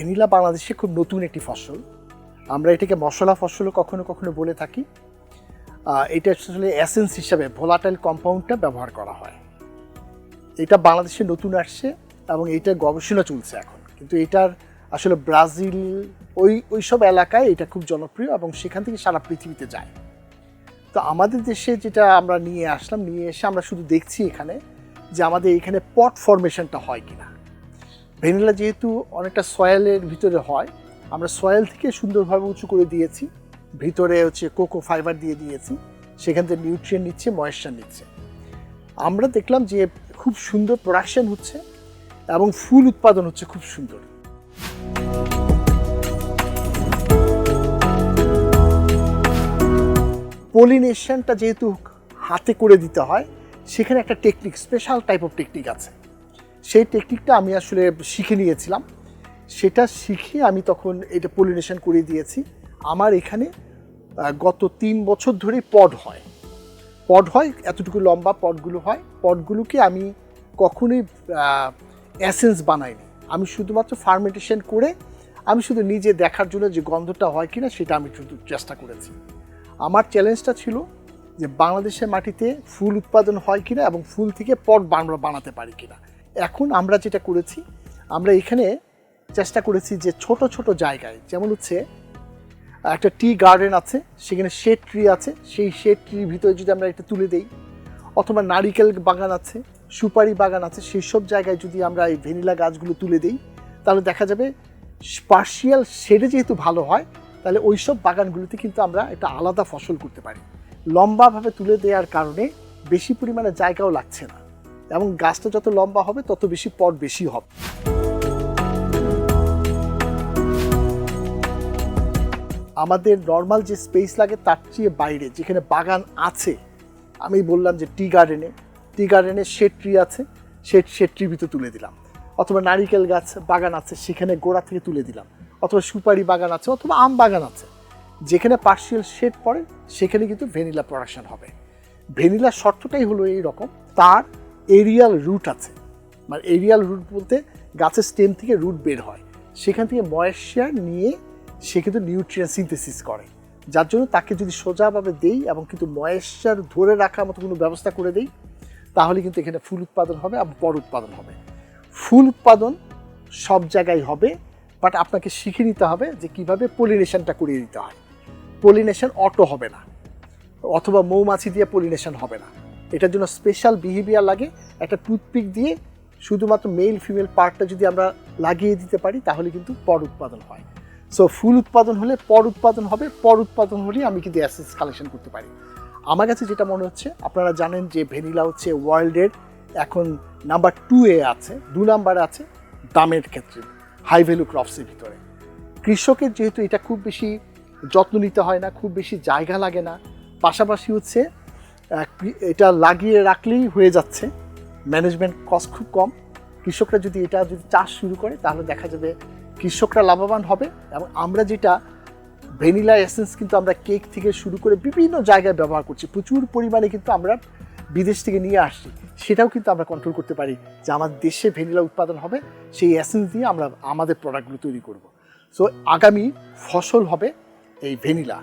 Vanilla বাংলাদেশে খুব নতুন একটি ফসল। আমরা এটাকে মশলা ফসলও কখনো কখনো বলে থাকি। এটা আসলে এসেন্স হিসাবে ভোলাটাইল কম্পাউন্ডটা ব্যবহার করা হয়। এটা বাংলাদেশে নতুন আসছে এবং এইটার গবেষণা চলছে এখন, কিন্তু এটার আসলে ব্রাজিল ওই সব এলাকায় এটা খুব জনপ্রিয় এবং সেখান থেকে সারা পৃথিবীতে যায়। তো আমাদের দেশে যেটা আমরা নিয়ে এসে আমরা শুধু দেখছি এখানে যে আমাদের এখানে পট ফরমেশনটা হয় কিনা। ভ্যানিলা যেহেতু অনেকটা সয়েলের ভিতরে হয়, আমরা সয়েল থেকে সুন্দরভাবে উঁচু করে দিয়েছি, ভিতরে কোকো ফাইবার দিয়ে দিয়েছি, সেখান থেকে নিউট্রিয়েন্ট নিচ্ছে, ময়েশ্চার নিচ্ছে। আমরা দেখলাম যে খুব সুন্দর প্রোডাকশন হচ্ছে এবং ফুল উৎপাদন হচ্ছে খুব সুন্দর। পলিনেশনটা যেহেতু হাতে করে দিতে হয়, সেখানে একটা technique, special type of technique আছে। সেই টেকনিকটা আমি আসলে শিখে নিয়েছিলাম। সেটা শিখে আমি তখন এটা পলিনেশন করে দিয়েছি। আমার এখানে গত 3 বছর ধরে পড হয়, এতটুকু লম্বা পডগুলো হয়। পডগুলোকে আমি কখনোই এসেন্স বানাইনি, আমি শুধুমাত্র ফার্মেন্টেশন করে আমি শুধু নিজে দেখার জন্য যে গন্ধটা হয় কিনা সেটা আমি শুধু চেষ্টা করেছি। আমার চ্যালেঞ্জটা ছিল যে বাংলাদেশের মাটিতে ফুল উৎপাদন হয় কিনা এবং ফুল থেকে পড আমরা বানাতে পারি কিনা। এখন আমরা যেটা করেছি, আমরা এখানে চেষ্টা করেছি যে ছোট ছোট জায়গায়, যেমন একটা টি গার্ডেন আছে, সেখানে শেড ট্রি আছে, সেই শেড ট্রির ভিতরে যদি আমরা এটা তুলে দেই, অথবা নারিকেল বাগান আছে, সুপারি বাগান আছে, সেই সব জায়গায় যদি আমরা এই ভ্যানিলা গাছগুলো তুলে দিই, তাহলে দেখা যাবে পার্শিয়াল শেডে যেহেতু ভালো হয়, তাহলে ওই সব বাগানগুলোতে কিন্তু আমরা একটা আলাদা ফসল করতে পারি। লম্বাভাবে তুলে দেওয়ার কারণে বেশি পরিমাণে জায়গাও লাগছে না, এবং গাছটা যত লম্বা হবে তত বেশি পট বেশি হবে। আমাদের নর্মাল যে স্পেস লাগে তার চেয়ে বাইরে যেখানে বাগান আছে, আমি বললাম যে টি গার্ডেনে শেড ট্রি আছে, শেড ট্রির ভিতরে তুলে দিলাম, অথবা নারিকেল গাছ বাগান আছে সেখানে গোড়া থেকে তুলে দিলাম, অথবা সুপারি বাগান আছে, অথবা আম বাগান আছে, যেখানে পার্শিয়াল শেড পড়ে সেখানে কিন্তু ভ্যানিলা প্রোডাকশন হবে। ভ্যানিলার শর্তটাই হলো এই রকম, তার এরিয়াল রুট আছে। মানে এরিয়াল রুট বলতে গাছের স্টেম থেকে রুট বের হয়, সেখান থেকে ময়েশ্চার নিয়ে সে কিন্তু নিউট্রিয়েন্ট সিনথেসিস করে, যার জন্য তাকে যদি সোজাভাবে দেই এবং কিন্তু ময়েশ্চার ধরে রাখার মতো কোনো ব্যবস্থা করে দেই, তাহলে কিন্তু এখানে ফুল উৎপাদন হবে এবং পর উৎপাদন হবে। ফুল উৎপাদন সব জায়গায় হবে, বাট আপনাকে শিখে নিতে হবে যে কীভাবে পলিনেশনটা করিয়ে দিতে হয়। পলিনেশন অটো হবে না, অথবা মৌমাছি দিয়ে পলিনেশন হবে না, এটার জন্য স্পেশাল বিহেভিয়ার লাগে। একটা টুথপিক দিয়ে শুধুমাত্র মেল ফিমেল পার্টটা যদি আমরা লাগিয়ে দিতে পারি, তাহলে কিন্তু পর উৎপাদন হয়। সো ফুল উৎপাদন হলে পর উৎপাদন হবে, পর উৎপাদন হলেই আমি কিন্তু অ্যাসেন্স কালেকশন করতে পারি। আমার কাছে যেটা মনে হচ্ছে, আপনারা জানেন যে ভ্যানিলা ওয়ার্ল্ডের এখন নাম্বার 2-এ আছে, 2 নাম্বারে আছে দামের ক্ষেত্রে, হাই ভ্যালু ক্রপসের ভিতরে। কৃষকের যেহেতু এটা খুব বেশি যত্ন নিতে হয় না, খুব বেশি জায়গা লাগে না, পাশাপাশি এটা লাগিয়ে রাখলেই হয়ে যাচ্ছে, ম্যানেজমেন্ট কস্ট খুব কম। কৃষকরা যদি চাষ শুরু করে, তাহলে দেখা যাবে কৃষকরা লাভবান হবে। এবং আমরা যেটা ভ্যানিলা এসেন্স কিন্তু আমরা কেক থেকে শুরু করে বিভিন্ন জায়গায় ব্যবহার করছি, প্রচুর পরিমাণে কিন্তু আমরা বিদেশ থেকে নিয়ে আসছি, সেটাও কিন্তু আমরা কন্ট্রোল করতে পারি যে আমাদের দেশে ভ্যানিলা উৎপাদন হবে, সেই এসেন্স দিয়ে আমরা আমাদের প্রোডাক্টগুলো তৈরি করব। সো আগামী ফসল হবে এই ভ্যানিলা।